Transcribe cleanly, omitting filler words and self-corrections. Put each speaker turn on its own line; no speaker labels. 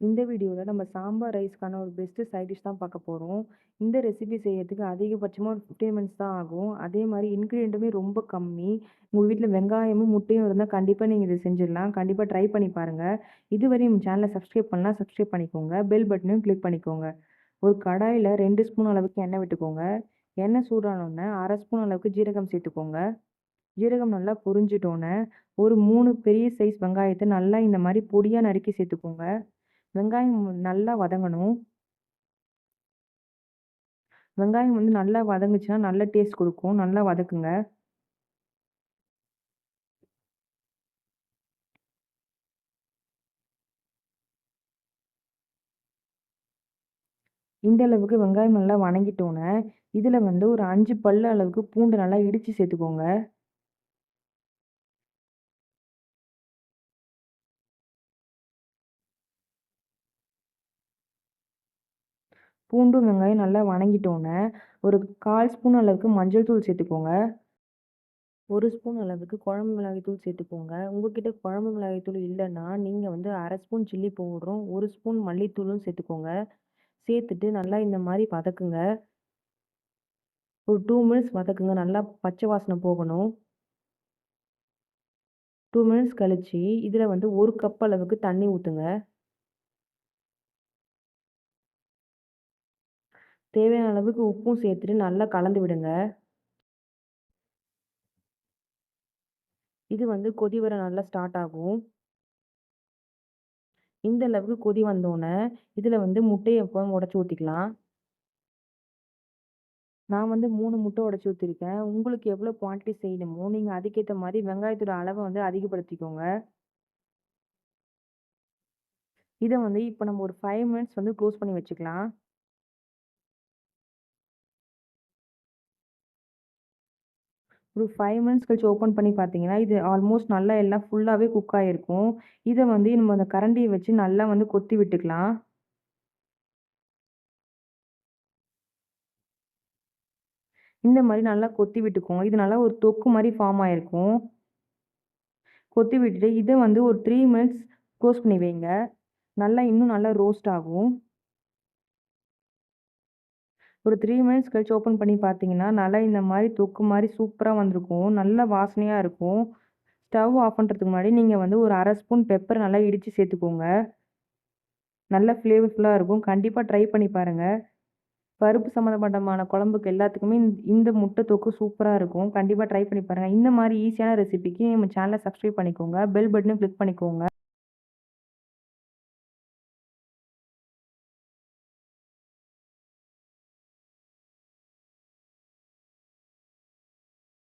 இந்த வீடியோல நம்ம சாம்பார் ரைஸ்க்கான ஒரு பெஸ்ட் சைட் டிஷ் தான் பார்க்க போறோம். இந்த ரெசிபி செய்யறதுக்கு அதிகபட்சமா ஒரு 15 மினிட்ஸ் தான் ஆகும். அதே மாரி இன்கிரியன்ட்டுமே ரொம்ப கம்மி. உங்க வீட்ல வெங்காயமும், முட்டையும் இருந்தா கண்டிப்பா நீங்க இத செஞ்சிடலாம். கண்டிப்பா ட்ரை பண்ணி பாருங்க. இதுவரையும் நம்ம சேனல சப்ஸ்கிரைப் பண்ணலனா சப்ஸ்கிரைப் பண்ணிக்கோங்க. பெல் பட்டனையும் கிளிக் பண்ணிக்கோங்க. ஒரு கடாயில 2 ஸ்பூன் அளவுக்கு எண்ணெய் விட்டுக்கோங்க. எண்ணெய் சூடானோனே 1/2 ஸ்பூன் அளவுக்கு ஜீரகம் சேர்த்துக்கோங்க. ஜீரகம் நல்லா பொரிஞ்சிட்டோனே, ஒரு 3 பெரிய சைஸ் வெங்காயத்த நல்லா இந்த மாரி பொடியா நறுக்கி சேர்த்துக்கோங்க. வெங்காயம் நல்லா வதங்கணும். வெங்காயம் நல்லா வதங்குச்சுன்னா, நல்ல டேஸ்ட் குடுக்கும். நல்லா வதக்குங்க. இந்த அளவுக்கு வெங்காயம் நல்லா வணங்கிட்டோனே, இதுல ஒரு 5 பல்லு அளவுக்கு பூண்டு நல்லா இடிச்சு சேர்த்துக்கோங்க. பூண்டும், வெங்காயம் நல்லா வணங்கிட்டோனே, ஒரு 1/4 ஸ்பூன் அளவுக்கு மஞ்சள் தூள் சேர்த்துக்கோங்க. 1 ஸ்பூன் அளவுக்கு குழம்பு மிளகாய் தூள் சேர்த்துக்கோங்க. உங்ககிட்ட குழம்பு மிளகாய் தூள் இல்லன்னா, நீங்க 1/2 ஸ்பூன் சில்லி பவுடரும், 1 ஸ்பூன் மல்லித்தூளும் சேர்த்துக்கோங்க. சேர்த்துட்டு நல்லா இந்த மாரி வதக்குங்க. ஒரு 2 மினிட்ஸ் வதக்குங்க. நல்லா பச்சை வாசனை போகணும். 2 மினிட்ஸ் கழிச்சு, இதுல 1 கப் அளவுக்கு தண்ணி ஊத்துங்க. தேவையான அளவுக்கு உப்பும் சேர்த்துட்டு நல்லா கலந்து விடுங்க. இது கொதி வர நல்லா ஸ்டார்ட் ஆகும். இந்த அளவுக்கு கொதி வந்தோனே, இதுல முட்டைய எப்பவும் உடைச்சு ஊத்திக்கலாம். நான் 3 முட்டை உடைச்சு ஊத்திருக்கேன். உங்களுக்கு எவ்வளோ குவான்டிட்டி செய்யணுமோ, நீங்க அதுக்கேத்த மாரி வெங்காயத்தோட அளவ அதிகப்படுத்திக்கோங்க. இத இப்ப நம்ம ஒரு 5 மினிட்ஸ் க்ளோஸ் பண்ணி வச்சுக்கலாம். ஒரு 5 மினிட்ஸ் கழிச்சு ஓப்பன் பண்ணி பார்த்தீங்கன்னா, இது ஆல்மோஸ்ட் நல்லா எல்லாம் ஃபுல்லாவே குக் ஆயிருக்கும். இத நம்ம அந்த கரண்டிய வச்சு நல்லா கொத்தி விட்டுக்கலாம். இந்த மாரி நல்லா கொத்தி விட்டுக்கோங்க. இது நல்லா ஒரு தொக்கு மாரி ஃபார்ம் ஆயிருக்கும். கொத்தி விட்டுட்டு இத ஒரு 3 மினிட்ஸ் க்ளோஸ் பண்ணி வைங்க. இன்னும் நல்லா ரோஸ்ட் ஆகும். ஒரு 3 மினிட்ஸ் கழிச்சு ஓப்பன் பண்ணி பார்த்தீங்கன்னா, நல்லா இந்த மாரி தொக்கு மாரி சூப்பரா வந்திருக்கும். நல்ல வாசனையா இருக்கும். ஸ்டவ் ஆஃப் பண்றதுக்கு முன்னாடி நீங்க ஒரு 1/2 ஸ்பூன் பெப்பர் நல்லா இடிச்சு சேர்த்துக்கோங்க. நல்ல ஃப்ளேவர்ஃபுல்லா இருக்கும். கண்டிப்பா ட்ரை பண்ணி பாருங்க. பருப்பு சம்மந்தப்பட்டமான குழம்புக்கு எல்லாத்துக்குமே இந்த முட்டை தொக்கு சூப்பரா இருக்கும். கண்டிப்பா ட்ரை பண்ணி பாருங்க. இந்த மாரி ஈஸியான ரெசிபிக்கு நம்ம சேனல சப்ஸ்கிரைப் பண்ணிக்கோங்க. பெல் பட்டனையும் கிளிக் பண்ணிக்கோங்க.